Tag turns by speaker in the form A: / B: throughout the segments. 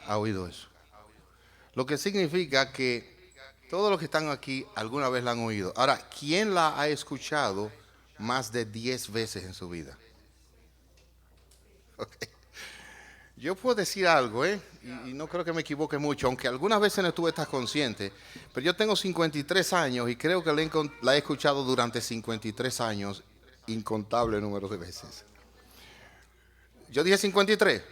A: ha oído eso. Lo que significa que todos los que están aquí alguna vez la han oído. Ahora, ¿quién la ha escuchado más de 10 veces en su vida? Ok. Yo puedo decir algo, ¿eh? Y no creo que me equivoque mucho, aunque algunas veces no estuve tan consciente, pero yo tengo 53 años y creo que la he escuchado durante 53 años incontable número de veces. Yo dije 53.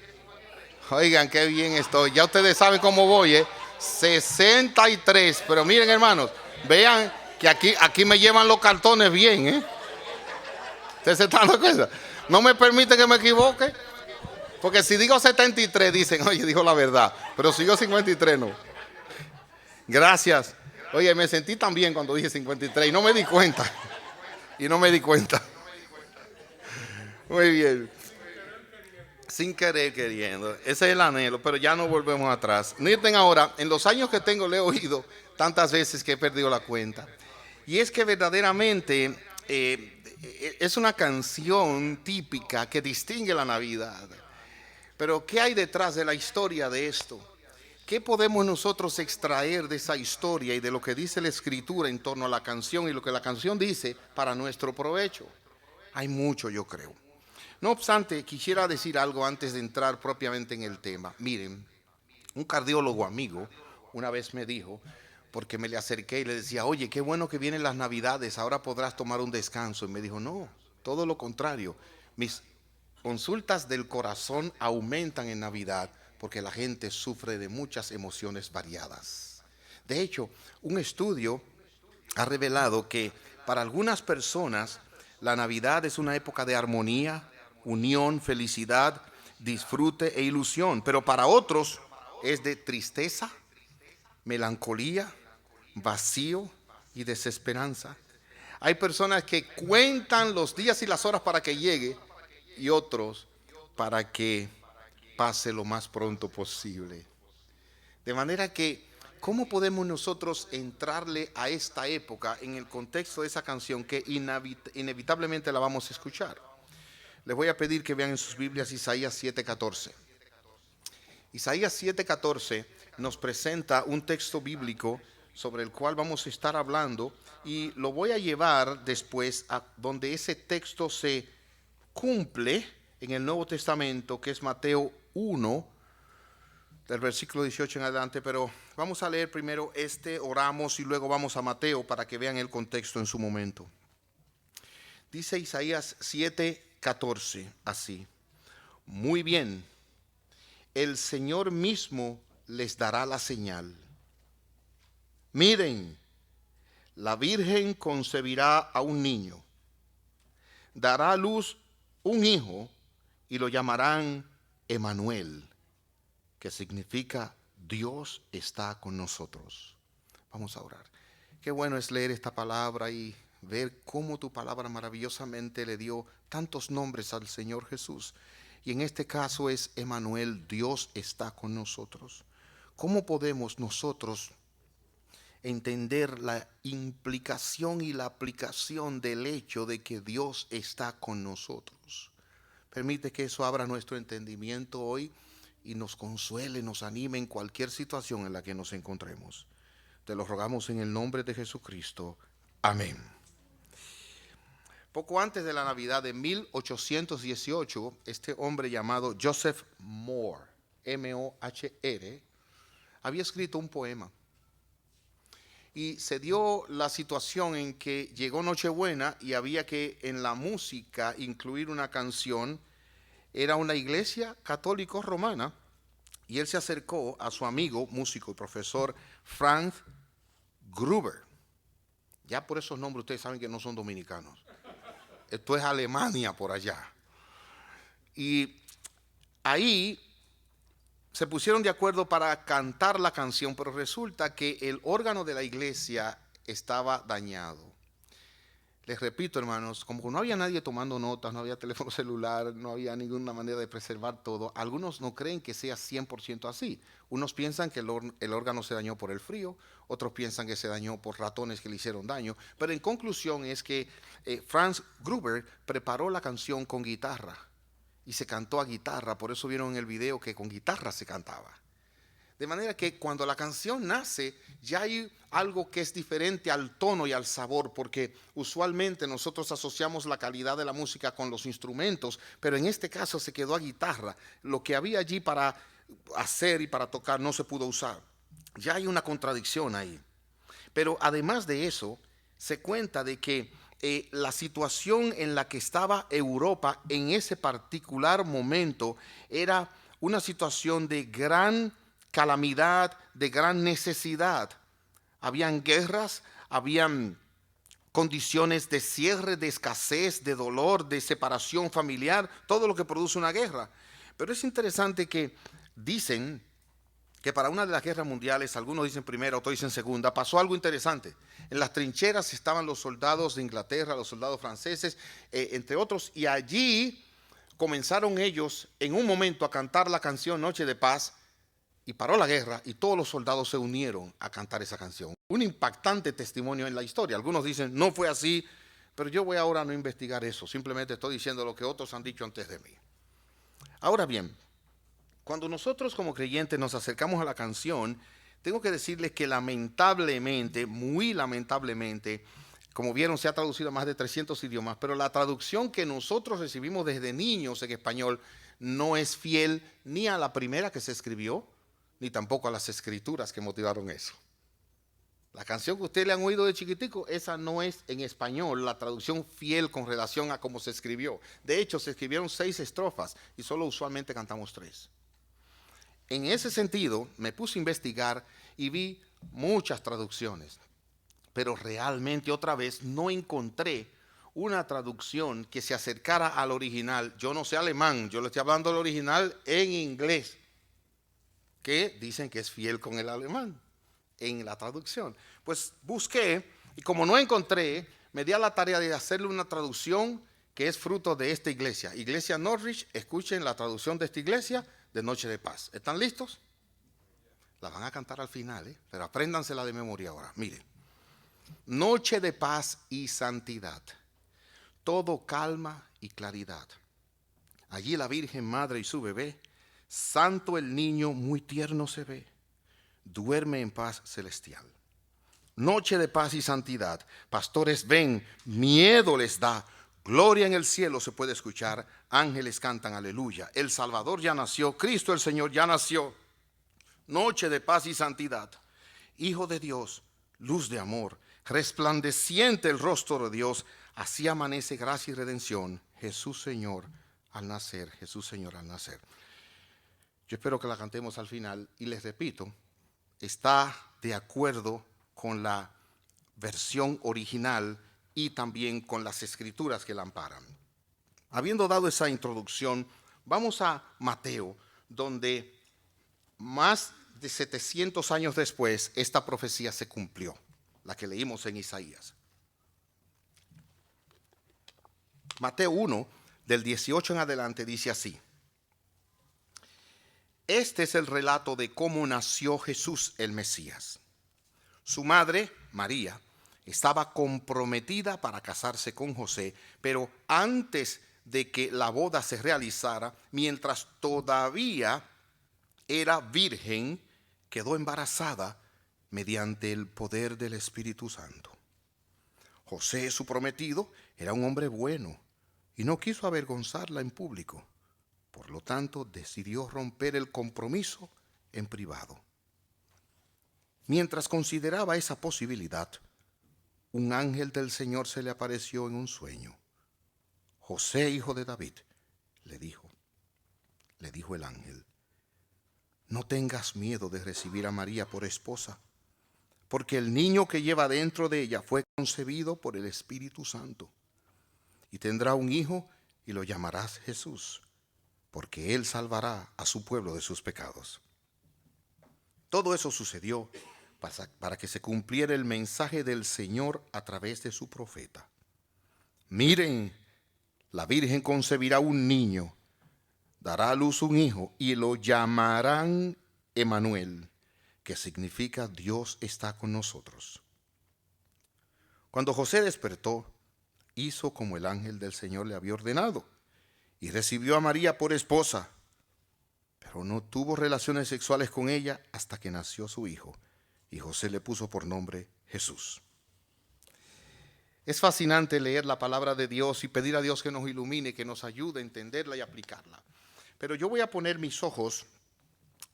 A: Oigan, qué bien estoy. Ya ustedes saben cómo voy, ¿eh? 63. Pero miren, hermanos, vean que aquí me llevan los cartones bien, ¿eh? ¿Ustedes se están dando cuenta? No me permite que me equivoque. Porque si digo 73, dicen, oye, dijo la verdad. Pero si digo 53, no. Gracias. Oye, me sentí tan bien cuando dije 53 y no me di cuenta. Y no me di cuenta. Muy bien. Sin querer queriendo. Ese es el anhelo, pero ya no volvemos atrás. Miren ahora, en los años que tengo le he oído tantas veces que he perdido la cuenta. Y es que verdaderamente es una canción típica que distingue la Navidad. Pero ¿qué hay detrás de la historia de esto? ¿Qué podemos nosotros extraer de esa historia y de lo que dice la escritura en torno a la canción y lo que la canción dice para nuestro provecho? Hay mucho, yo creo. No obstante, quisiera decir algo antes de entrar propiamente en el tema. Miren, un cardiólogo amigo una vez me dijo, porque me le acerqué y le decía, oye, qué bueno que vienen las Navidades, ahora podrás tomar un descanso. Y me dijo, no, todo lo contrario. Mis consultas del corazón aumentan en Navidad porque la gente sufre de muchas emociones variadas. De hecho, un estudio ha revelado que para algunas personas la Navidad es una época de armonía, unión, felicidad, disfrute e ilusión, pero para otros es de tristeza, melancolía, vacío y desesperanza. Hay personas que cuentan los días y las horas para que llegue y otros para que pase lo más pronto posible. De manera que, ¿cómo podemos nosotros entrarle a esta época en el contexto de esa canción que inevitablemente la vamos a escuchar? Les voy a pedir que vean en sus Biblias Isaías 7:14. Isaías 7:14 nos presenta un texto bíblico sobre el cual vamos a estar hablando y lo voy a llevar después a donde ese texto se cumple en el Nuevo Testamento, que es Mateo 1, del versículo 18 en adelante, pero vamos a leer primero oramos y luego vamos a Mateo para que vean el contexto en su momento. Dice Isaías 7:14 así: muy bien, el Señor mismo les dará la señal. Miren, la Virgen concebirá a un niño, dará a luz un hijo y lo llamarán Emanuel, que significa Dios está con nosotros. Vamos a orar. Qué bueno es leer esta palabra y ver cómo tu palabra maravillosamente le dio tantos nombres al Señor Jesús. Y en este caso es Emanuel, Dios está con nosotros. ¿Cómo podemos nosotros entender la implicación y la aplicación del hecho de que Dios está con nosotros? Permite que eso abra nuestro entendimiento hoy y nos consuele, nos anime en cualquier situación en la que nos encontremos. Te lo rogamos en el nombre de Jesucristo. Amén. Poco antes de la Navidad de 1818, este hombre llamado Joseph Moore, M-O-H-R, había escrito un poema. Y se dio la situación en que llegó Nochebuena y había que en la música incluir una canción. Era una iglesia católica romana y él se acercó a su amigo, músico y profesor Franz Gruber. Ya por esos nombres ustedes saben que no son dominicanos. Esto es Alemania por allá. Y ahí se pusieron de acuerdo para cantar la canción, pero resulta que el órgano de la iglesia estaba dañado. Les repito, hermanos, como no había nadie tomando notas, no había teléfono celular, no había ninguna manera de preservar todo, algunos no creen que sea 100% así. Unos piensan que el órgano se dañó por el frío, otros piensan que se dañó por ratones que le hicieron daño, pero en conclusión es que Franz Gruber preparó la canción con guitarra y se cantó a guitarra, por eso vieron en el video que con guitarra se cantaba. De manera que cuando la canción nace, ya hay algo que es diferente al tono y al sabor, porque usualmente nosotros asociamos la calidad de la música con los instrumentos, pero en este caso se quedó a guitarra. Lo que había allí para hacer y para tocar no se pudo usar. Ya hay una contradicción ahí. Pero además de eso, se cuenta de que la situación en la que estaba Europa en ese particular momento era una situación de gran calamidad, de gran necesidad. Habían guerras, habían condiciones de cierre, de escasez, de dolor, de separación familiar, todo lo que produce una guerra. Pero es interesante que dicen que para una de las guerras mundiales, algunos dicen primera, otros dicen segunda, pasó algo interesante. En las trincheras estaban los soldados de Inglaterra, los soldados franceses, entre otros, y allí comenzaron ellos en un momento a cantar la canción Noche de Paz, y paró la guerra y todos los soldados se unieron a cantar esa canción. Un impactante testimonio en la historia. Algunos dicen, no fue así, pero yo voy ahora a no investigar eso, simplemente estoy diciendo lo que otros han dicho antes de mí. Ahora bien, cuando nosotros como creyentes nos acercamos a la canción, tengo que decirles que lamentablemente, muy lamentablemente, como vieron, se ha traducido a más de 300 idiomas, pero la traducción que nosotros recibimos desde niños en español no es fiel ni a la primera que se escribió, ni tampoco a las escrituras que motivaron eso. La canción que ustedes le han oído de chiquitico, esa no es en español la traducción fiel con relación a cómo se escribió. De hecho, se escribieron 6 estrofas y solo usualmente cantamos 3. En ese sentido, me puse a investigar y vi muchas traducciones, pero realmente otra vez no encontré una traducción que se acercara al original. Yo no sé alemán, yo le estoy hablando del original en inglés, que dicen que es fiel con el alemán en la traducción. Pues busqué y como no encontré, me di a la tarea de hacerle una traducción que es fruto de esta iglesia. Iglesia Norwich, escuchen la traducción de esta iglesia de Noche de Paz. ¿Están listos? La van a cantar al final, pero apréndansela de memoria ahora. Miren, noche de paz y santidad, todo calma y claridad. Allí la Virgen Madre y su bebé, santo el niño muy tierno se ve, duerme en paz celestial. Noche de paz y santidad, pastores ven, miedo les da, gloria en el cielo se puede escuchar, ángeles cantan aleluya, el Salvador ya nació, Cristo el Señor ya nació. Noche de paz y santidad, Hijo de Dios, luz de amor, resplandeciente el rostro de Dios, así amanece gracia y redención, Jesús Señor al nacer, Jesús Señor al nacer. Yo espero que la cantemos al final y les repito, está de acuerdo con la versión original y también con las escrituras que la amparan. Habiendo dado esa introducción, vamos a Mateo, donde más de 700 años después esta profecía se cumplió, la que leímos en Isaías. Mateo 1, del 18 en adelante, dice así. Este es el relato de cómo nació Jesús el Mesías. Su madre, María, estaba comprometida para casarse con José, pero antes de que la boda se realizara, mientras todavía era virgen, quedó embarazada mediante el poder del Espíritu Santo. José, su prometido, era un hombre bueno y no quiso avergonzarla en público. Por lo tanto, decidió romper el compromiso en privado. Mientras consideraba esa posibilidad, un ángel del Señor se le apareció en un sueño. José, hijo de David, le dijo el ángel, no tengas miedo de recibir a María por esposa, porque el niño que lleva dentro de ella fue concebido por el Espíritu Santo. Y tendrá un hijo y lo llamarás Jesús, porque él salvará a su pueblo de sus pecados. Todo eso sucedió para que se cumpliera el mensaje del Señor a través de su profeta. Miren, la Virgen concebirá un niño, dará a luz un hijo y lo llamarán Emmanuel, que significa Dios está con nosotros. Cuando José despertó, hizo como el ángel del Señor le había ordenado y recibió a María por esposa. Pero no tuvo relaciones sexuales con ella hasta que nació su hijo, y José le puso por nombre Jesús. Es fascinante leer la palabra de Dios y pedir a Dios que nos ilumine, que nos ayude a entenderla y aplicarla. Pero yo voy a poner mis ojos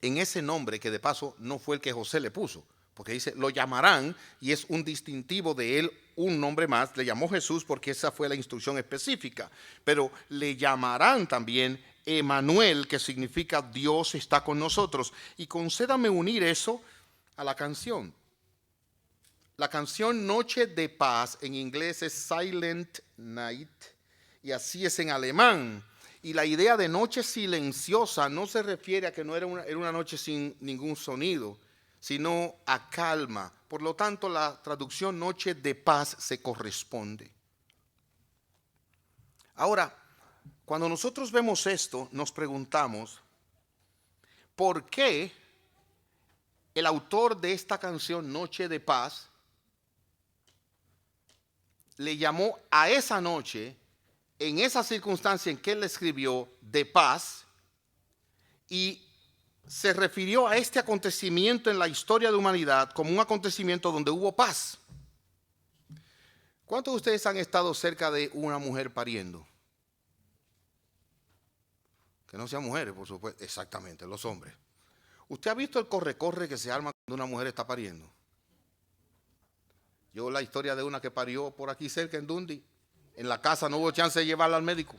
A: en ese nombre que de paso no fue el que José le puso, porque dice, lo llamarán, y es un distintivo de él, un nombre más. Le llamó Jesús porque esa fue la instrucción específica, pero le llamarán también Emanuel, que significa Dios está con nosotros. Y concédame unir eso a la canción. La canción Noche de Paz en inglés es Silent Night, y así es en alemán. Y la idea de noche silenciosa no se refiere a que no era una noche sin ningún sonido, sino a calma. Por lo tanto, la traducción Noche de Paz se corresponde. Ahora, cuando nosotros vemos esto, nos preguntamos, ¿por qué el autor de esta canción Noche de Paz le llamó a esa noche, en esa circunstancia en que él escribió, de paz, y se refirió a este acontecimiento en la historia de la humanidad como un acontecimiento donde hubo paz? ¿Cuántos de ustedes han estado cerca de una mujer pariendo? Que no sean mujeres, por supuesto. Exactamente, los hombres. ¿Usted ha visto el corre-corre que se arma cuando una mujer está pariendo? Yo la historia de una que parió por aquí cerca en Dundee, en la casa no hubo chance de llevarla al médico.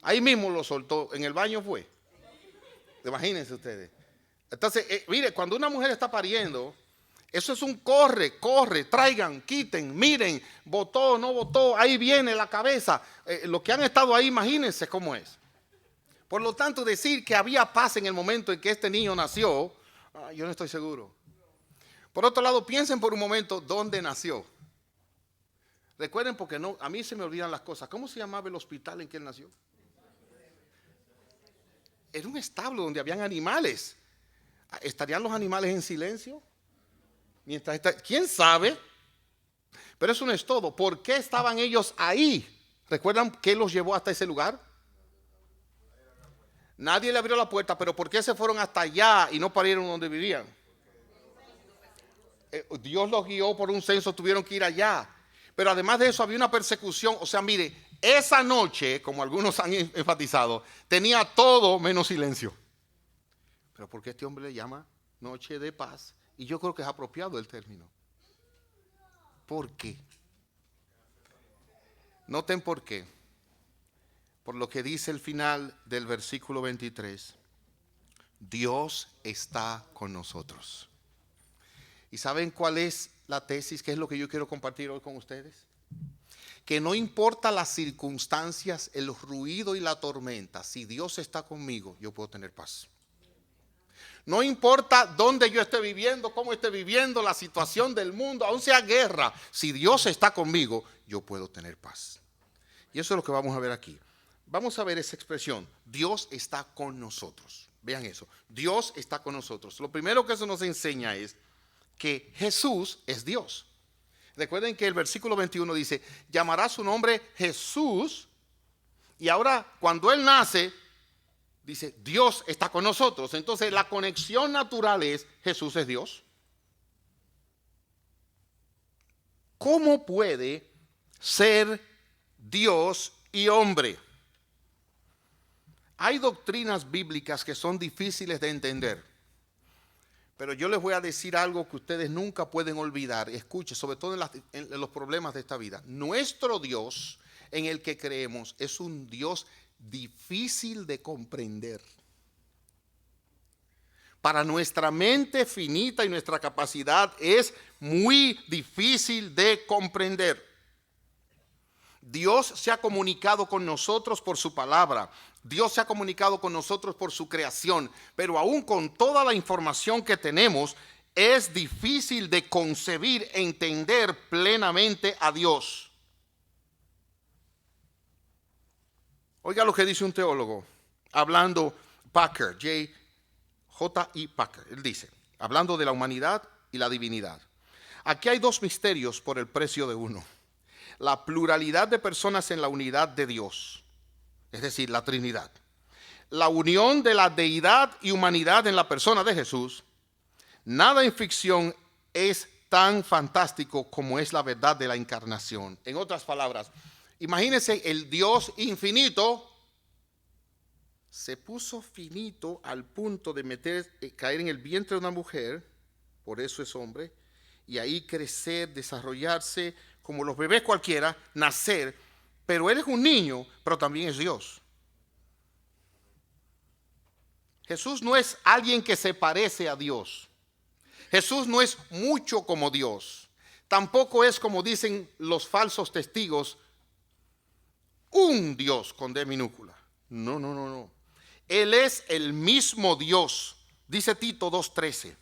A: Ahí mismo lo soltó, en el baño fue. Imagínense ustedes. Entonces, mire, cuando una mujer está pariendo, eso es un corre, traigan, quiten, miren, votó, no votó, ahí viene la cabeza. Los que han estado ahí, imagínense cómo es. Por lo tanto, decir que había paz en el momento en que este niño nació, yo no estoy seguro. Por otro lado, piensen por un momento dónde nació. Recuerden, porque no, a mí se me olvidan las cosas. ¿Cómo se llamaba el hospital en que él nació? Era un establo donde habían animales. ¿Estarían los animales en silencio? ¿Quién sabe? Pero eso no es todo. ¿Por qué estaban ellos ahí? ¿Recuerdan qué los llevó hasta ese lugar? Nadie le abrió la puerta, pero ¿por qué se fueron hasta allá y no parieron donde vivían? Dios los guió por un censo, tuvieron que ir allá. Pero además de eso había una persecución. O sea, mire, esa noche, como algunos han enfatizado, tenía todo menos silencio. Pero ¿por qué este hombre le llama noche de paz? Y yo creo que es apropiado el término. ¿Por qué? Noten por qué. Por lo que dice el final del versículo 23. Dios está con nosotros. ¿Y saben cuál es la tesis? ¿Qué es lo que yo quiero compartir hoy con ustedes? Que no importa las circunstancias, el ruido y la tormenta, si Dios está conmigo, yo puedo tener paz. No importa dónde yo esté viviendo, cómo esté viviendo, la situación del mundo, aun sea guerra, si Dios está conmigo, yo puedo tener paz. Y eso es lo que vamos a ver aquí. Vamos a ver esa expresión, Dios está con nosotros. Vean eso, Dios está con nosotros. Lo primero que eso nos enseña es que Jesús es Dios. Recuerden que el versículo 21 dice, llamará su nombre Jesús. Y ahora cuando Él nace, dice, Dios está con nosotros. Entonces la conexión natural es, Jesús es Dios. ¿Cómo puede ser Dios y hombre? Hay doctrinas bíblicas que son difíciles de entender. Pero yo les voy a decir algo que ustedes nunca pueden olvidar. Escuche, sobre todo en los problemas de esta vida. Nuestro Dios en el que creemos es un Dios difícil de comprender. Para nuestra mente finita y nuestra capacidad es muy difícil de comprender. Dios se ha comunicado con nosotros por su palabra. Dios se ha comunicado con nosotros por su creación. Pero aún con toda la información que tenemos, es difícil de concebir, entender plenamente a Dios. Oiga lo que dice un teólogo, hablando Packer, J.I. Packer. Él dice, hablando de la humanidad y la divinidad. Aquí hay dos misterios por el precio de uno. La pluralidad de personas en la unidad de Dios, es decir, la Trinidad. la unión de la deidad y humanidad en la persona de Jesús, nada en ficción es tan fantástico como es la verdad de la encarnación. En otras palabras, imagínense el Dios infinito se puso finito al punto de caer en el vientre de una mujer, por eso es hombre, y ahí crecer, desarrollarse como los bebés cualquiera, nacer, pero él es un niño, pero también es Dios. Jesús no es alguien que se parece a Dios. Jesús no es mucho como Dios. Tampoco es, como dicen los falsos testigos, un Dios con D minúscula. No. Él es el mismo Dios, dice Tito 2:13,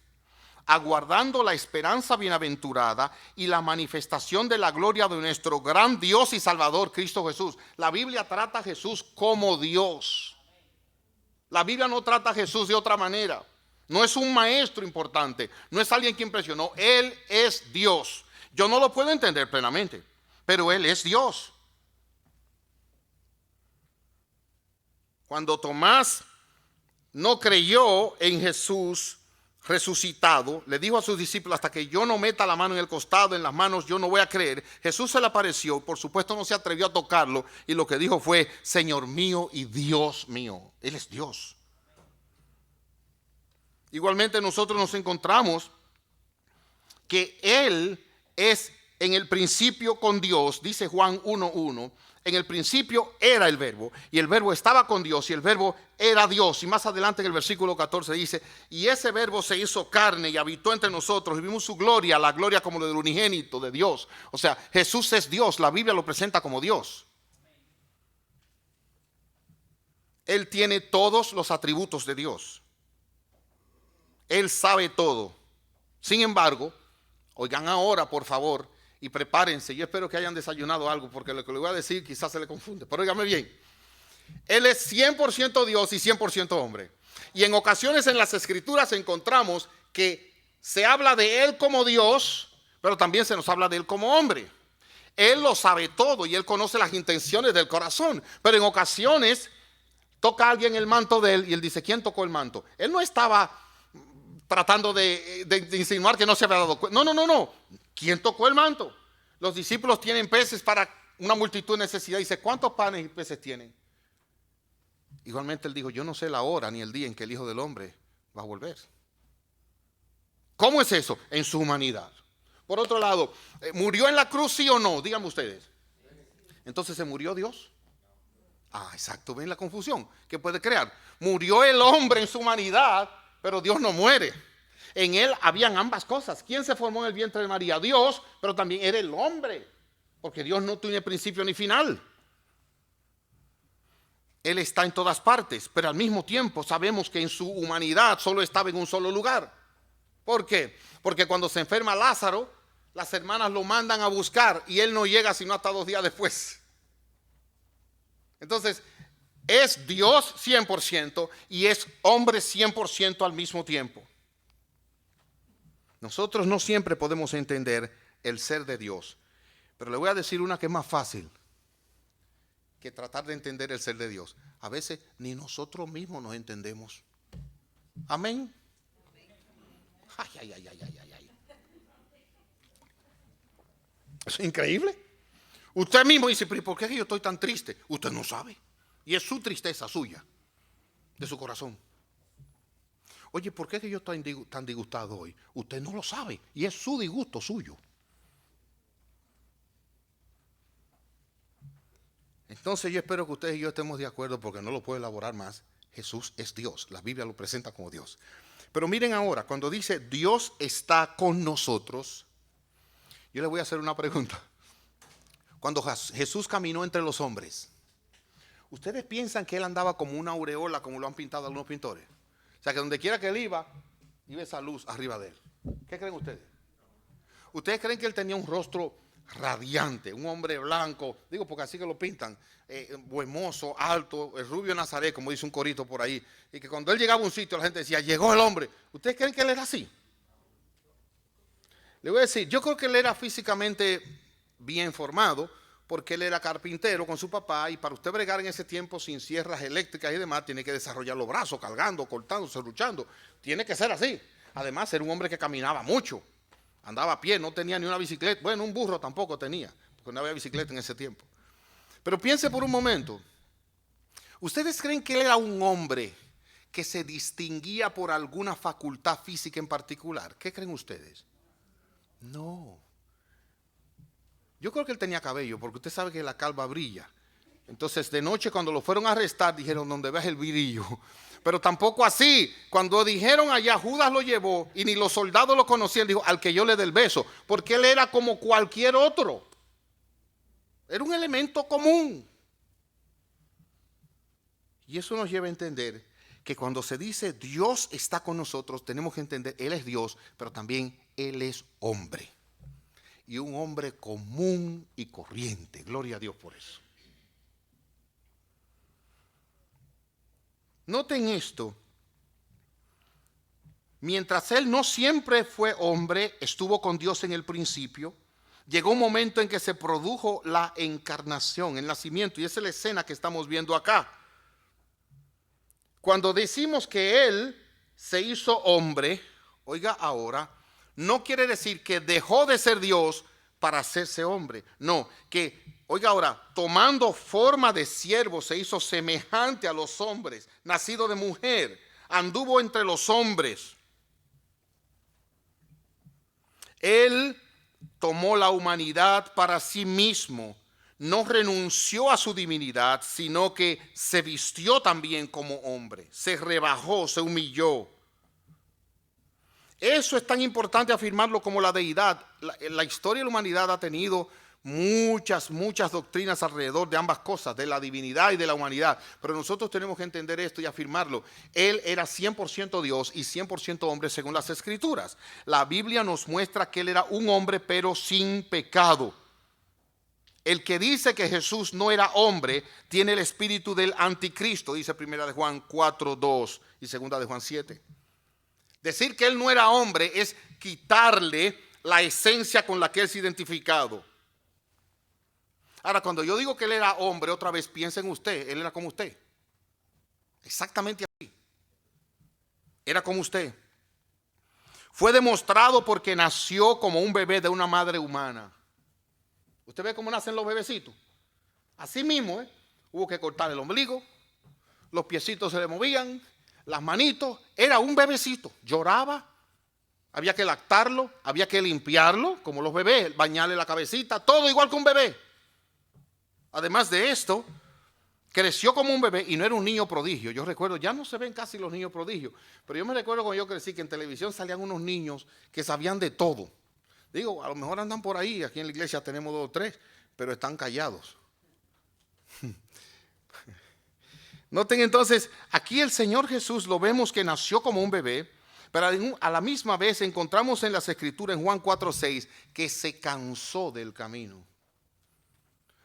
A: aguardando la esperanza bienaventurada y la manifestación de la gloria de nuestro gran Dios y Salvador, Cristo Jesús. La Biblia trata a Jesús como Dios. La Biblia no trata a Jesús de otra manera. No es un maestro importante, no es alguien que impresionó. Él es Dios. Yo no lo puedo entender plenamente, pero Él es Dios. Cuando Tomás no creyó en Jesús resucitado, le dijo a sus discípulos: hasta que yo no meta la mano en el costado, en las manos, yo no voy a creer. Jesús se le apareció, por supuesto no se atrevió a tocarlo, y lo que dijo fue: Señor mío y Dios mío. Él es Dios. Igualmente nosotros nos encontramos que Él es en el principio con Dios, dice Juan 1:1. En el principio era el verbo, y el verbo estaba con Dios, y el verbo era Dios. Y más adelante en el versículo 14 dice: y ese verbo se hizo carne y habitó entre nosotros, y vimos su gloria, la gloria como del unigénito de Dios. O sea, Jesús es Dios, la Biblia lo presenta como Dios. Él tiene todos los atributos de Dios. Él sabe todo. Sin embargo, oigan ahora, por favor, y prepárense. Yo espero que hayan desayunado algo, porque lo que les voy a decir quizás se le confunde. Pero óigame bien. Él es 100% Dios y 100% hombre. Y en ocasiones en las Escrituras encontramos que se habla de Él como Dios, pero también se nos habla de Él como hombre. Él lo sabe todo y Él conoce las intenciones del corazón. Pero en ocasiones toca a alguien el manto de Él y Él dice: ¿quién tocó el manto? Él no estaba tratando de insinuar que no se había dado cuenta. No. ¿Quién tocó el manto? Los discípulos tienen peces para una multitud de necesidad. Dice: ¿cuántos panes y peces tienen? Igualmente Él dijo: yo no sé la hora ni el día en que el Hijo del Hombre va a volver. ¿Cómo es eso? En su humanidad. Por otro lado, ¿murió en la cruz, sí o no? Díganme ustedes. Entonces, ¿se murió Dios? Exacto, ven la confusión que puede crear. Murió el hombre en su humanidad, pero Dios no muere. En Él habían ambas cosas. ¿Quién se formó en el vientre de María? Dios, pero también era el hombre, porque Dios no tiene principio ni final. Él está en todas partes, pero al mismo tiempo sabemos que en su humanidad solo estaba en un solo lugar. ¿Por qué? Porque cuando se enferma Lázaro, las hermanas lo mandan a buscar y él no llega sino hasta 2 días después. Entonces, es Dios 100% y es hombre 100% al mismo tiempo. Nosotros no siempre podemos entender el ser de Dios, pero le voy a decir una que es más fácil que tratar de entender el ser de Dios. A veces ni nosotros mismos nos entendemos. Amén. Ay. Es increíble. Usted mismo dice: ¿pero por qué yo estoy tan triste? Usted no sabe. Y es su tristeza suya, de su corazón. Oye, ¿por qué yo estoy tan disgustado hoy? Usted no lo sabe. Y es su disgusto suyo. Entonces yo espero que ustedes y yo estemos de acuerdo, porque no lo puedo elaborar más. Jesús es Dios. La Biblia lo presenta como Dios. Pero miren ahora, cuando dice Dios está con nosotros, yo les voy a hacer una pregunta. Cuando Jesús caminó entre los hombres, ¿ustedes piensan que Él andaba como una aureola, como lo han pintado algunos pintores? O sea, que donde quiera que Él iba esa luz arriba de Él. ¿Qué creen ustedes? ¿Ustedes creen que Él tenía un rostro radiante, un hombre blanco? Digo, porque así que lo pintan, buen mozo, alto, el rubio Nazaret, como dice un corito por ahí, y que cuando Él llegaba a un sitio la gente decía: llegó el hombre. ¿Ustedes creen que Él era así? Le voy a decir, yo creo que Él era físicamente bien formado, porque él era carpintero con su papá y para usted bregar en ese tiempo sin sierras eléctricas y demás, tiene que desarrollar los brazos, cargando, cortando, serruchando. Tiene que ser así. Además, era un hombre que caminaba mucho, andaba a pie, no tenía ni una bicicleta. Bueno, un burro tampoco tenía, porque no había bicicleta en ese tiempo. Pero piense por un momento, ¿ustedes creen que él era un hombre que se distinguía por alguna facultad física en particular? ¿Qué creen ustedes? No. Yo creo que él tenía cabello, porque usted sabe que la calva brilla. Entonces, de noche, cuando lo fueron a arrestar, dijeron, donde veas el brillo. Pero tampoco así. Cuando dijeron allá, Judas lo llevó y ni los soldados lo conocían, dijo, al que yo le dé el beso. Porque él era como cualquier otro. Era un elemento común. Y eso nos lleva a entender que cuando se dice Dios está con nosotros, tenemos que entender, Él es Dios, pero también Él es hombre. Y un hombre común y corriente. Gloria a Dios por eso. Noten esto. Mientras Él no siempre fue hombre, estuvo con Dios en el principio, llegó un momento en que se produjo la encarnación, el nacimiento, y esa es la escena que estamos viendo acá. Cuando decimos que Él se hizo hombre, oiga ahora, no quiere decir que dejó de ser Dios para hacerse hombre. No, que, oiga ahora, tomando forma de siervo se hizo semejante a los hombres, nacido de mujer, anduvo entre los hombres. Él tomó la humanidad para sí mismo. No renunció a su divinidad, sino que se vistió también como hombre. Se rebajó, se humilló. Eso es tan importante afirmarlo como la deidad. La historia de la humanidad ha tenido muchas doctrinas alrededor de ambas cosas, de la divinidad y de la humanidad. Pero nosotros tenemos que entender esto y afirmarlo. Él era 100% Dios y 100% hombre según las Escrituras. La Biblia nos muestra que Él era un hombre pero sin pecado. El que dice que Jesús no era hombre tiene el espíritu del anticristo, dice 1 de Juan 4:2 y 2 de Juan 7. Decir que Él no era hombre es quitarle la esencia con la que Él se ha identificado. Ahora, cuando yo digo que Él era hombre, otra vez piensa en usted, Él era como usted. Exactamente así. Era como usted. Fue demostrado porque nació como un bebé de una madre humana. ¿Usted ve cómo nacen los bebecitos? Así mismo, hubo que cortar el ombligo, los piecitos se le movían, las manitos, era un bebecito, lloraba, había que lactarlo, había que limpiarlo, como los bebés, bañarle la cabecita, todo igual que un bebé. Además de esto, creció como un bebé y no era un niño prodigio. Yo recuerdo, ya no se ven casi los niños prodigios, pero yo me recuerdo cuando yo crecí que en televisión salían unos niños que sabían de todo. Digo, a lo mejor andan por ahí, aquí en la iglesia tenemos 2 o 3, pero están callados. Noten entonces, aquí el Señor Jesús lo vemos que nació como un bebé, pero a la misma vez encontramos en las Escrituras, en Juan 4:6, que se cansó del camino.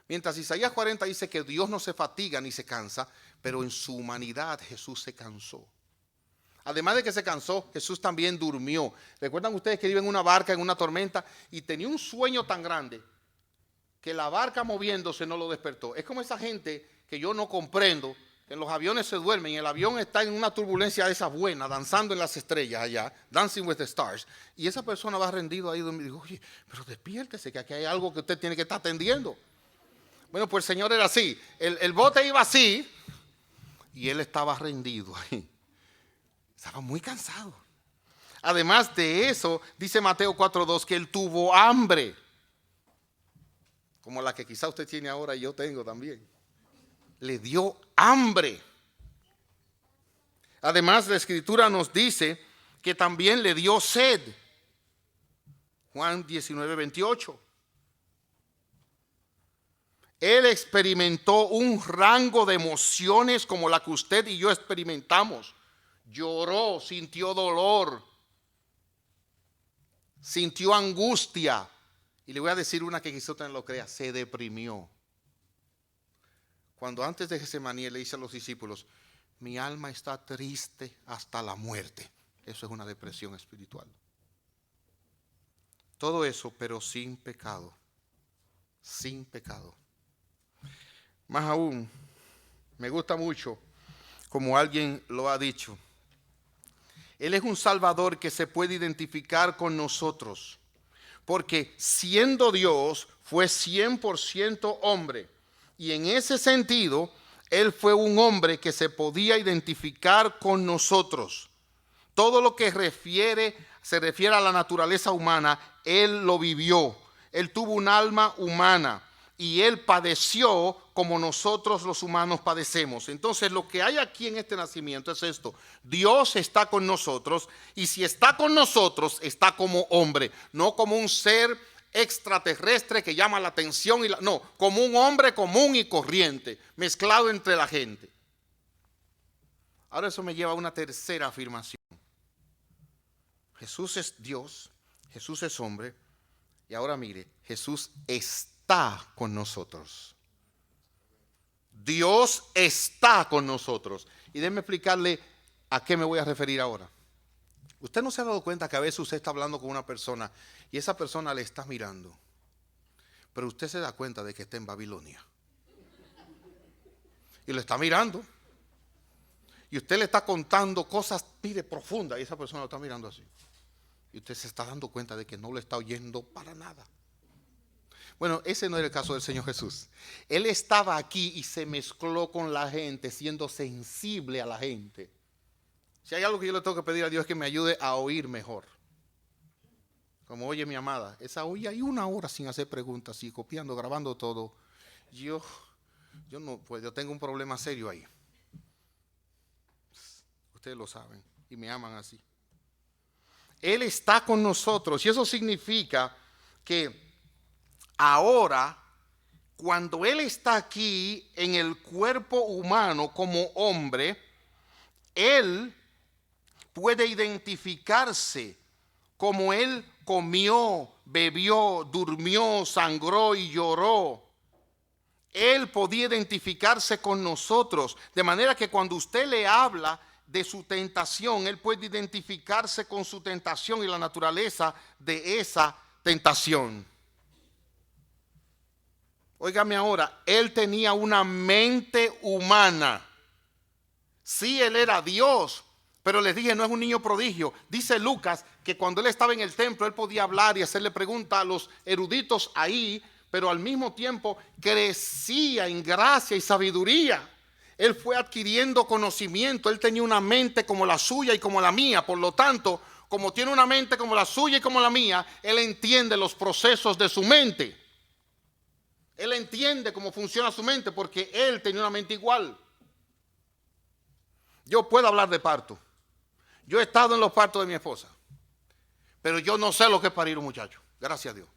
A: Mientras Isaías 40 dice que Dios no se fatiga ni se cansa, pero en su humanidad Jesús se cansó. Además de que se cansó, Jesús también durmió. ¿Recuerdan ustedes que iba en una barca en una tormenta y tenía un sueño tan grande que la barca moviéndose no lo despertó? Es como esa gente que yo no comprendo, que en los aviones se duermen y el avión está en una turbulencia de esas buenas, danzando en las estrellas allá, dancing with the stars, y esa persona va rendido ahí y digo, oye, pero despiértese que aquí hay algo que usted tiene que estar atendiendo. Bueno, pues el Señor era así, el bote iba así y Él estaba rendido ahí. Estaba muy cansado. Además de eso, dice Mateo 4:2 que Él tuvo hambre, como la que quizá usted tiene ahora y yo tengo también. Le dio hambre. Además, la Escritura nos dice que también le dio sed. Juan 19:28. Él experimentó un rango de emociones como la que usted y yo experimentamos. Lloró, sintió dolor, sintió angustia. Y le voy a decir una que quizá usted no lo crea, se deprimió. Cuando antes de Getsemaní le dice a los discípulos, mi alma está triste hasta la muerte. Eso es una depresión espiritual. Todo eso, pero sin pecado. Sin pecado. Más aún, me gusta mucho como alguien lo ha dicho. Él es un Salvador que se puede identificar con nosotros, porque siendo Dios fue 100% hombre. Y en ese sentido, Él fue un hombre que se podía identificar con nosotros. Todo lo que se refiere a la naturaleza humana, Él lo vivió. Él tuvo un alma humana y Él padeció como nosotros los humanos padecemos. Entonces lo que hay aquí en este nacimiento es esto: Dios está con nosotros, y si está con nosotros, está como hombre, no como un ser extraterrestre que llama la atención, no, como un hombre común y corriente, mezclado entre la gente. Ahora eso me lleva a una tercera afirmación. Jesús es Dios, Jesús es hombre, y ahora mire, Jesús está con nosotros. Dios está con nosotros. Y déjeme explicarle a qué me voy a referir ahora. Usted no se ha dado cuenta que a veces usted está hablando con una persona y esa persona le está mirando, pero usted se da cuenta de que está en Babilonia y le está mirando, y usted le está contando cosas, mire, profundas, y esa persona lo está mirando así, y usted se está dando cuenta de que no lo está oyendo para nada. Bueno, ese no era el caso del Señor Jesús. Él estaba aquí y se mezcló con la gente, siendo sensible a la gente. Si hay algo que yo le tengo que pedir a Dios, es que me ayude a oír mejor. Como oye mi amada, esa oye ahí 1 hora sin hacer preguntas, y copiando, grabando todo. Yo no, pues yo tengo un problema serio ahí. Ustedes lo saben y me aman así. Él está con nosotros, y eso significa que ahora, cuando Él está aquí en el cuerpo humano como hombre, Él puede identificarse como Él comió, bebió, durmió, sangró y lloró. Él podía identificarse con nosotros, de manera que cuando usted le habla de su tentación, Él puede identificarse con su tentación y la naturaleza de esa tentación. Óigame ahora, Él tenía una mente humana. Sí, Él era Dios, pero les dije, no es un niño prodigio. Dice Lucas que cuando Él estaba en el templo, Él podía hablar y hacerle preguntas a los eruditos ahí, pero al mismo tiempo crecía en gracia y sabiduría. Él fue adquiriendo conocimiento. Él tenía una mente como la suya y como la mía. Por lo tanto, como tiene una mente como la suya y como la mía, Él entiende los procesos de su mente. Él entiende cómo funciona su mente porque Él tenía una mente igual. Yo puedo hablar de parto. Yo he estado en los partos de mi esposa, pero yo no sé lo que es parir un muchacho. Gracias a Dios.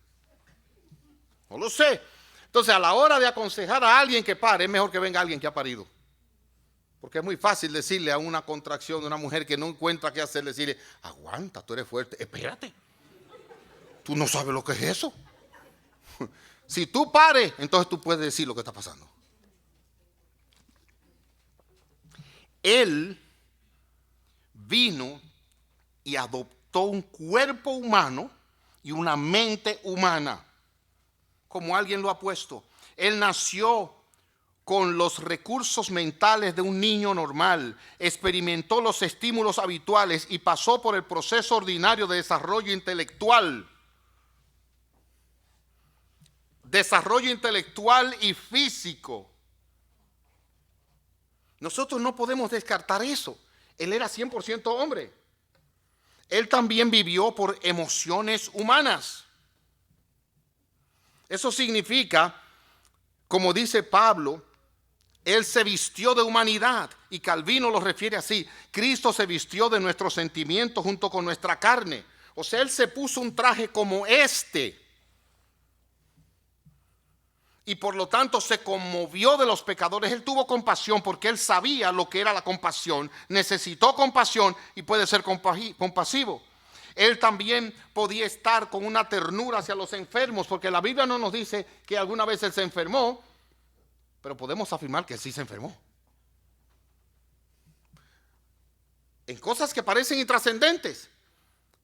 A: No lo sé. Entonces, a la hora de aconsejar a alguien que pare, es mejor que venga alguien que ha parido. Porque es muy fácil decirle a una contracción de una mujer que no encuentra qué hacer, decirle: aguanta, tú eres fuerte, espérate. Tú no sabes lo que es eso. Si tú pares, entonces tú puedes decir lo que está pasando. Él vino y adoptó un cuerpo humano y una mente humana, como alguien lo ha puesto. Él nació con los recursos mentales de un niño normal, experimentó los estímulos habituales y pasó por el proceso ordinario de desarrollo intelectual. Desarrollo intelectual y físico. Nosotros no podemos descartar eso. Él era 100% hombre. Él también vivió por emociones humanas. Eso significa, como dice Pablo, Él se vistió de humanidad, y Calvino lo refiere así: Cristo se vistió de nuestros sentimientos junto con nuestra carne. O sea, Él se puso un traje como este. Y por lo tanto se conmovió de los pecadores. Él tuvo compasión porque Él sabía lo que era la compasión. Necesitó compasión y puede ser compasivo. Él también podía estar con una ternura hacia los enfermos, porque la Biblia no nos dice que alguna vez Él se enfermó, pero podemos afirmar que Él sí se enfermó. En cosas que parecen intrascendentes,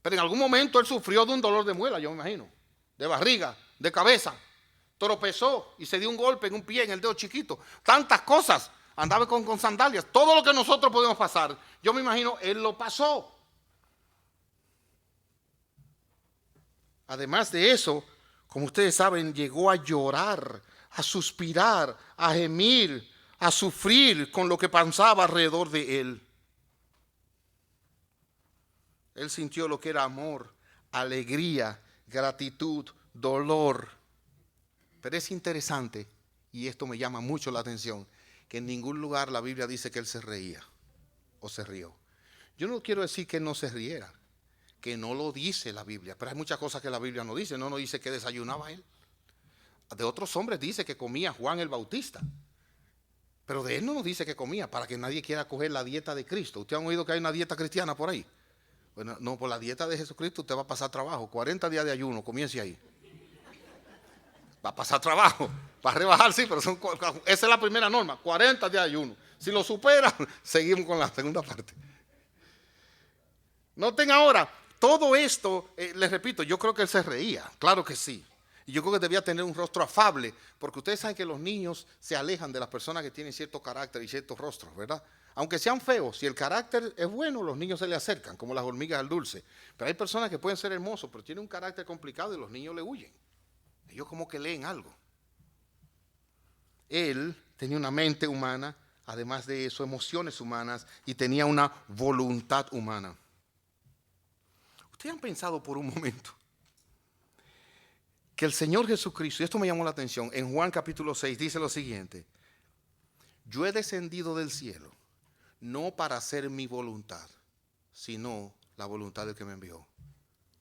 A: pero en algún momento Él sufrió de un dolor de muela, yo me imagino, de barriga, de cabeza. tropezó y se dio un golpe en un pie, en el dedo chiquito. Tantas cosas. Andaba con sandalias. Todo lo que nosotros podemos pasar, yo me imagino, él lo pasó. Además de eso, como ustedes saben, llegó a llorar, a suspirar, a gemir, a sufrir con lo que pasaba alrededor de él. Él sintió lo que era amor, alegría, gratitud, dolor. Pero es interesante, y esto me llama mucho la atención, que en ningún lugar la Biblia dice que él se reía o se rió. Yo no quiero decir que él no se riera, que no lo dice la Biblia, pero hay muchas cosas que la Biblia no dice. No nos dice que desayunaba él. De otros hombres dice que comía Juan el Bautista, pero de él no nos dice que comía, para que nadie quiera coger la dieta de Cristo. ¿Ustedes han oído que hay una dieta cristiana por ahí? Bueno, no, por la dieta de Jesucristo usted va a pasar trabajo. 40 días de ayuno, comience ahí. Va a pasar trabajo. Va a rebajar, sí, pero esa es la primera norma, 40 días de ayuno. Si lo supera, seguimos con la segunda parte. Noten ahora, todo esto, les repito, yo creo que él se reía, claro que sí. Y yo creo que debía tener un rostro afable, porque ustedes saben que los niños se alejan de las personas que tienen cierto carácter y ciertos rostros, ¿verdad? Aunque sean feos, si el carácter es bueno, los niños se le acercan, como las hormigas al dulce. Pero hay personas que pueden ser hermosos, pero tienen un carácter complicado y los niños le huyen. Ellos como que leen algo. Él tenía una mente humana, además de eso, emociones humanas, y tenía una voluntad humana. ¿Ustedes han pensado por un momento que el Señor Jesucristo, y esto me llamó la atención, en Juan capítulo 6 dice lo siguiente: yo he descendido del cielo no para hacer mi voluntad, sino la voluntad del que me envió.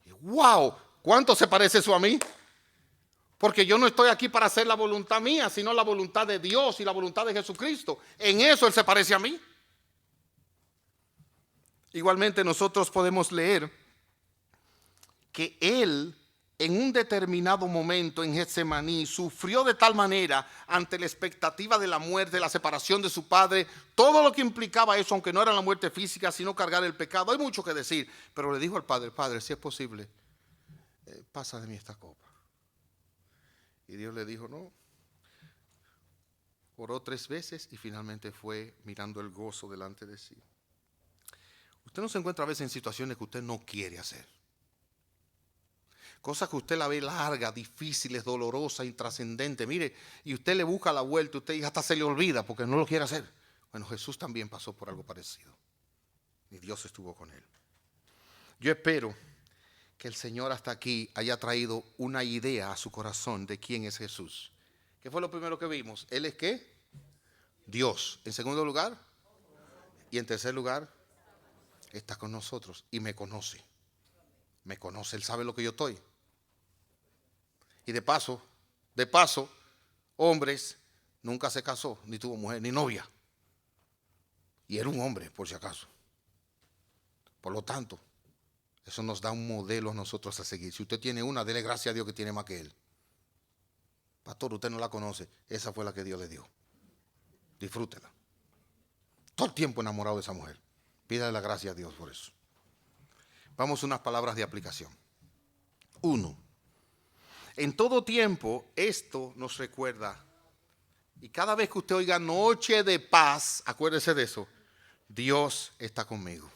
A: Y ¡wow! ¿Cuánto se parece eso a mí? Porque yo no estoy aquí para hacer la voluntad mía, sino la voluntad de Dios y la voluntad de Jesucristo. En eso Él se parece a mí. Igualmente nosotros podemos leer que Él en un determinado momento en Getsemaní sufrió de tal manera ante la expectativa de la muerte, la separación de su padre, todo lo que implicaba eso, aunque no era la muerte física, sino cargar el pecado. Hay mucho que decir, pero le dijo al Padre: Padre, si es posible, pasa de mí esta copa. Y Dios le dijo no. Oró 3 veces y finalmente fue mirando el gozo delante de sí. Usted no se encuentra a veces en situaciones que usted no quiere hacer. Cosas que usted la ve larga, difíciles, dolorosa, intrascendente. Mire, y usted le busca la vuelta, usted hasta se le olvida porque no lo quiere hacer. Bueno, Jesús también pasó por algo parecido. Y Dios estuvo con él. Yo espero que el Señor hasta aquí haya traído una idea a su corazón de quién es Jesús. ¿Qué fue lo primero que vimos? ¿Él es qué? Dios. En segundo lugar, y en tercer lugar, está con nosotros y me conoce. Me conoce, Él sabe lo que yo estoy. Y de paso, hombres, nunca se casó, ni tuvo mujer, ni novia. Y era un hombre, por si acaso. Por lo tanto, eso nos da un modelo a nosotros a seguir. Si usted tiene una, dele gracias a Dios que tiene más que él. Pastor, usted no la conoce, esa fue la que Dios le dio. Disfrútela. Todo el tiempo enamorado de esa mujer. Pídale la gracia a Dios por eso. Vamos a unas palabras de aplicación. 1. En todo tiempo esto nos recuerda, y cada vez que usted oiga noche de paz, acuérdese de eso: Dios está conmigo.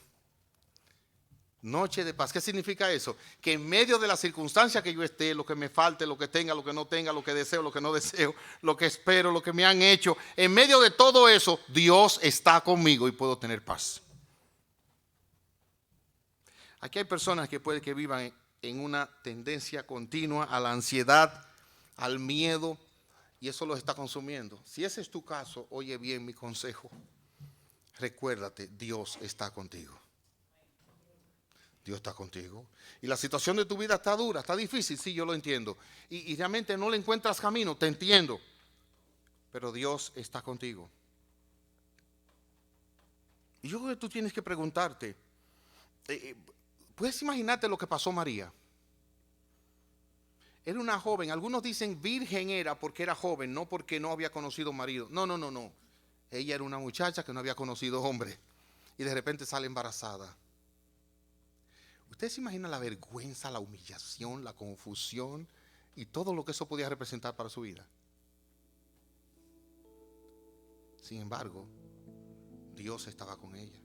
A: Noche de paz. ¿Qué significa eso? Que en medio de las circunstancias que yo esté, lo que me falte, lo que tenga, lo que no tenga, lo que deseo, lo que no deseo, lo que espero, lo que me han hecho, en medio de todo eso, Dios está conmigo y puedo tener paz. Aquí hay personas que puede que vivan en una tendencia continua a la ansiedad, al miedo, y eso los está consumiendo. Si ese es tu caso, oye bien mi consejo. Recuérdate, Dios está contigo. Dios está contigo. Y la situación de tu vida está dura, está difícil, sí, yo lo entiendo. Y realmente no le encuentras camino, te entiendo. Pero Dios está contigo. Y yo creo que tú tienes que preguntarte, ¿puedes imaginarte lo que pasó María? Era una joven, algunos dicen virgen era porque era joven, no porque no había conocido marido. No. Ella era una muchacha que no había conocido hombre y de repente sale embarazada. ¿Usted se imagina la vergüenza, la humillación, la confusión, y todo lo que eso podía representar para su vida. Sin embargo, Dios estaba con ella.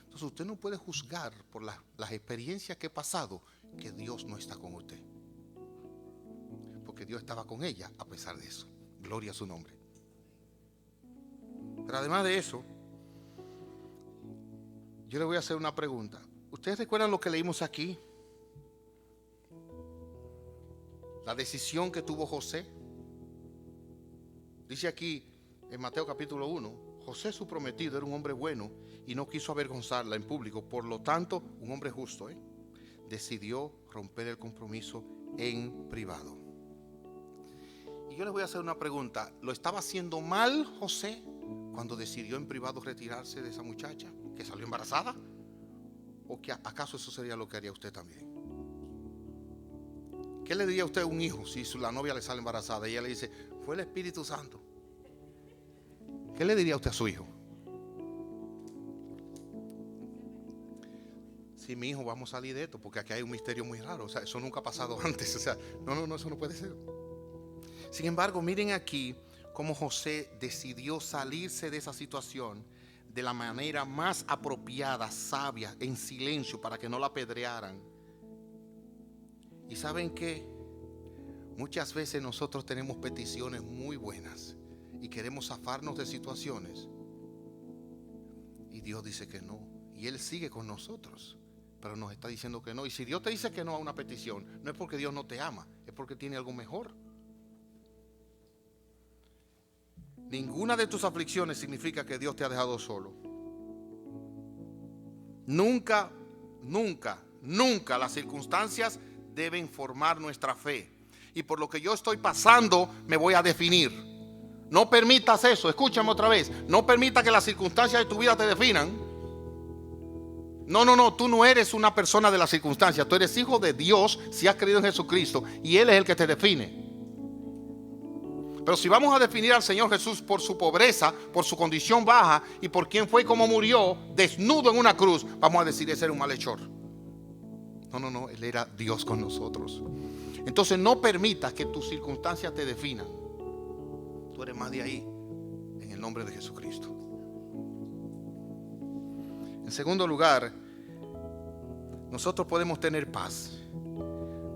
A: Entonces usted no puede juzgar por las experiencias que he pasado que Dios no está con usted, porque Dios estaba con ella a pesar de eso. Gloria a su nombre. Pero además de eso, yo le voy a hacer una pregunta. ¿Ustedes recuerdan lo que leímos aquí? La decisión que tuvo José. Dice aquí en Mateo capítulo 1, José su prometido era un hombre bueno y no quiso avergonzarla en público. Por lo tanto, un hombre justo, decidió romper el compromiso en privado. Y yo les voy a hacer una pregunta. ¿Lo estaba haciendo mal José cuando decidió en privado retirarse de esa muchacha que salió embarazada? ¿O que acaso eso sería lo que haría usted también? ¿Qué le diría a usted a un hijo si la novia le sale embarazada y ella le dice, fue el Espíritu Santo? ¿Qué le diría usted a su hijo? Sí, mi hijo, vamos a salir de esto porque aquí hay un misterio muy raro. O sea, eso nunca ha pasado antes. O sea, no, eso no puede ser. Sin embargo, miren aquí cómo José decidió salirse de esa situación de la manera más apropiada, sabia, en silencio, para que no la apedrearan. Y ¿saben qué? Muchas veces nosotros tenemos peticiones muy buenas y queremos zafarnos de situaciones, y Dios dice que no, y Él sigue con nosotros, pero nos está diciendo que no. Y si Dios te dice que no a una petición, no es porque Dios no te ama, es porque tiene algo mejor. Ninguna de tus aflicciones significa que Dios te ha dejado solo. Nunca las circunstancias deben formar nuestra fe. Y por lo que yo estoy pasando me voy a definir. No permitas eso. Escúchame otra vez. No permita que las circunstancias de tu vida te definan. No, tú no eres una persona de las circunstancias. Tú eres hijo de Dios si has creído en Jesucristo, y Él es el que te define. Pero si vamos a definir al Señor Jesús por su pobreza, por su condición baja y por quién fue y cómo murió desnudo en una cruz, vamos a decir ese era un malhechor. No, Él era Dios con nosotros. Entonces no permitas que tus circunstancias te definan. Tú eres más de ahí, en el nombre de Jesucristo. En segundo lugar, nosotros podemos tener paz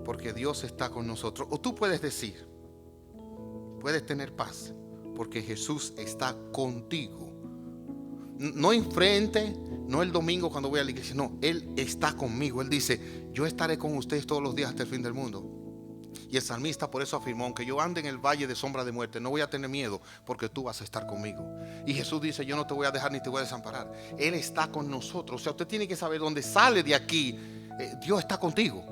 A: porque Dios está con nosotros. O tú puedes decir, puedes tener paz porque Jesús está contigo. No enfrente, no el domingo cuando voy a la iglesia, no, Él está conmigo. Él dice, yo estaré con ustedes todos los días hasta el fin del mundo. Y el salmista por eso afirmó, aunque yo ande en el valle de sombra de muerte, no voy a tener miedo porque tú vas a estar conmigo. Y Jesús dice, yo no te voy a dejar ni te voy a desamparar. Él está con nosotros. O sea, usted tiene que saber dónde sale de aquí, Dios está contigo.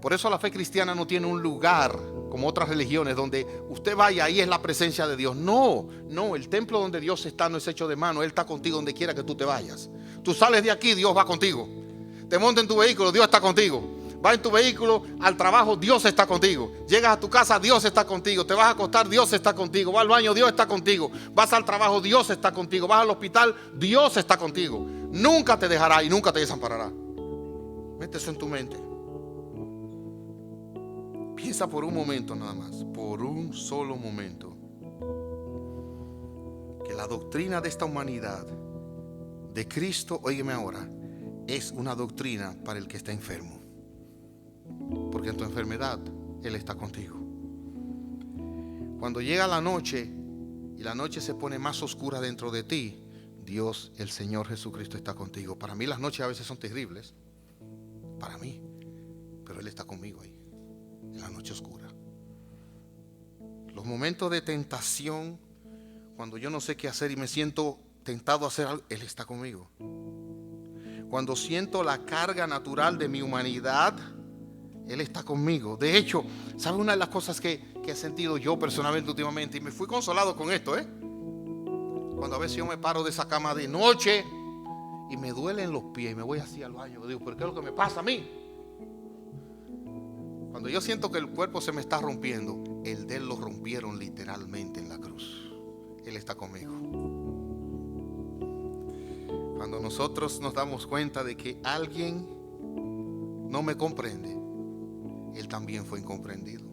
A: Por eso la fe cristiana no tiene un lugar como otras religiones donde usted vaya, ahí es la presencia de Dios. No, el templo donde Dios está no es hecho de mano. Él está contigo donde quiera que tú te vayas. Tú sales de aquí, Dios va contigo. Te montas en tu vehículo, Dios está contigo. Vas en tu vehículo al trabajo, Dios está contigo. Llegas a tu casa, Dios está contigo. Te vas a acostar, Dios está contigo. Vas al baño, Dios está contigo. Vas al trabajo, Dios está contigo. Vas al hospital, Dios está contigo. Nunca te dejará y nunca te desamparará. Mete eso en tu mente. Piensa por un momento nada más, por un solo momento, que la doctrina de esta humanidad, de Cristo, óigeme ahora, es una doctrina para el que está enfermo. Porque en tu enfermedad Él está contigo. Cuando llega la noche y la noche se pone más oscura dentro de ti, Dios, el Señor Jesucristo está contigo. Para mí las noches a veces son terribles, para mí, pero Él está conmigo ahí, en la noche oscura. Los momentos de tentación, cuando yo no sé qué hacer y me siento tentado a hacer algo, Él está conmigo. Cuando siento la carga natural de mi humanidad, Él está conmigo. De hecho, ¿sabe una de las cosas que he sentido yo personalmente últimamente? Y me fui consolado con esto, cuando a veces yo me paro de esa cama de noche y me duelen los pies y me voy así al baño. Digo, ¿pero qué es lo que me pasa a mí? Cuando yo siento que el cuerpo se me está rompiendo, el de Él lo rompieron literalmente en la cruz. Él está conmigo. Cuando nosotros nos damos cuenta de que alguien no me comprende, Él también fue incomprendido.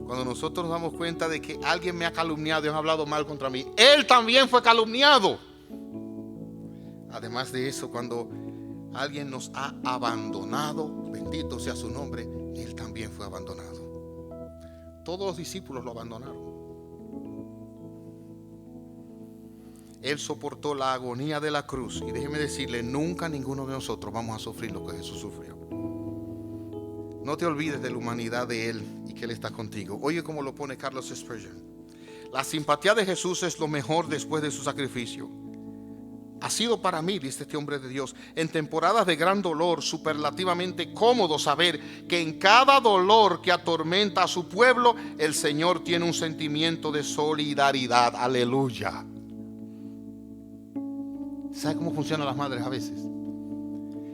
A: Cuando nosotros nos damos cuenta de que alguien me ha calumniado y ha hablado mal contra mí, él también fue calumniado. Además de eso, cuando alguien nos ha abandonado, bendito sea su nombre, él también fue abandonado. Todos los discípulos lo abandonaron. Él soportó la agonía de la cruz. Y déjeme decirle, nunca ninguno de nosotros vamos a sufrir lo que Jesús sufrió. No te olvides de la humanidad de Él y que Él está contigo. Oye cómo lo pone Carlos Spurgeon. La simpatía de Jesús es lo mejor después de su sacrificio. Ha sido para mí, dice este hombre de Dios, en temporadas de gran dolor, superlativamente cómodo saber que en cada dolor que atormenta a su pueblo, el Señor tiene un sentimiento de solidaridad. Aleluya. ¿Sabe cómo funcionan las madres a veces?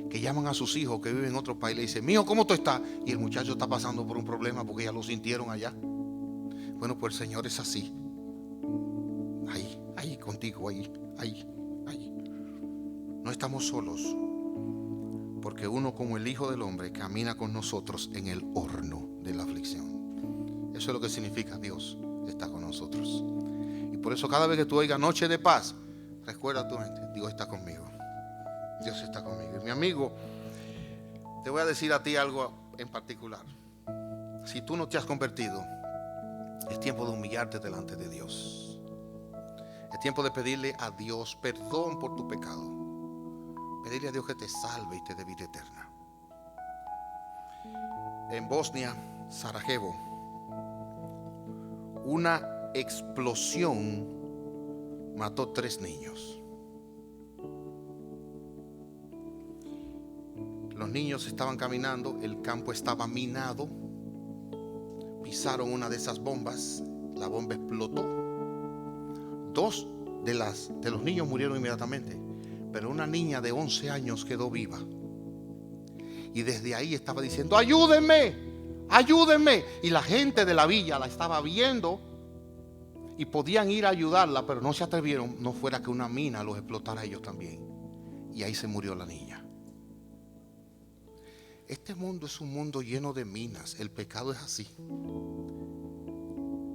A: Que llaman a sus hijos que viven en otro país y le dicen: mijo, ¿cómo tú estás? Y el muchacho está pasando por un problema porque ya lo sintieron allá. Bueno, pues el Señor es así. Ahí contigo, ahí. No estamos solos, porque uno como el Hijo del Hombre camina con nosotros en el horno de la aflicción. Eso es lo que significa Dios está con nosotros. Y por eso cada vez que tú oigas noche de paz, recuerda a tu mente: Dios está conmigo. Dios está conmigo. Y mi amigo, te voy a decir a ti algo en particular. Si tú no te has convertido, es tiempo de humillarte delante de Dios. Es tiempo de pedirle a Dios perdón por tu pecado. Pedirle a Dios que te salve y te dé vida eterna. En Bosnia, Sarajevo, una explosión mató 3 niños. Los niños estaban caminando, el campo estaba minado, pisaron una de esas bombas, la bomba explotó. 2 de los niños murieron inmediatamente, pero una niña de 11 años quedó viva. Y desde ahí estaba diciendo: ayúdenme, ayúdenme. Y la gente de la villa la estaba viendo y podían ir a ayudarla, pero no se atrevieron, no fuera que una mina los explotara a ellos también. Y ahí se murió la niña. Este mundo es un mundo lleno de minas. El pecado es así.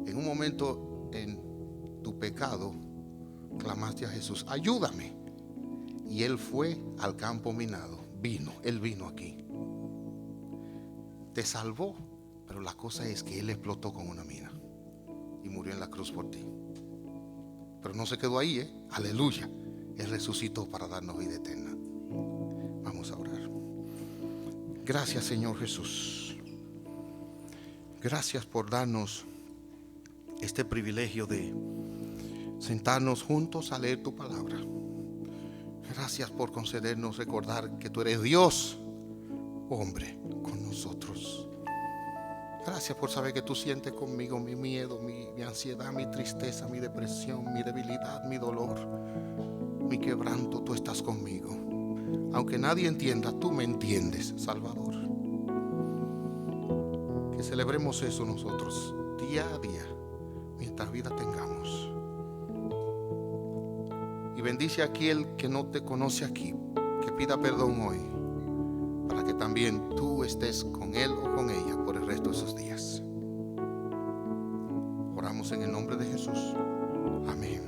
A: En un momento en tu pecado clamaste a Jesús: ayúdame. Y Él fue al campo minado. Él vino aquí. Te salvó, pero la cosa es que Él explotó con una mina y murió en la cruz por ti. Pero no se quedó ahí, aleluya. Él resucitó para darnos vida eterna. Vamos a orar. Gracias, Señor Jesús. Gracias por darnos este privilegio de sentarnos juntos a leer tu palabra. Gracias por concedernos recordar que tú eres Dios, hombre, con nosotros. Gracias por saber que tú sientes conmigo mi miedo, mi ansiedad, mi tristeza, mi depresión, mi debilidad, mi dolor, mi quebranto. Tú estás conmigo. Aunque nadie entienda, tú me entiendes, Salvador. Que celebremos eso nosotros día a día, mientras vida tengamos. Y bendice a aquel que no te conoce aquí, que pida perdón hoy, para que también tú estés con él o con ella por el resto de esos días. Oramos en el nombre de Jesús. Amén.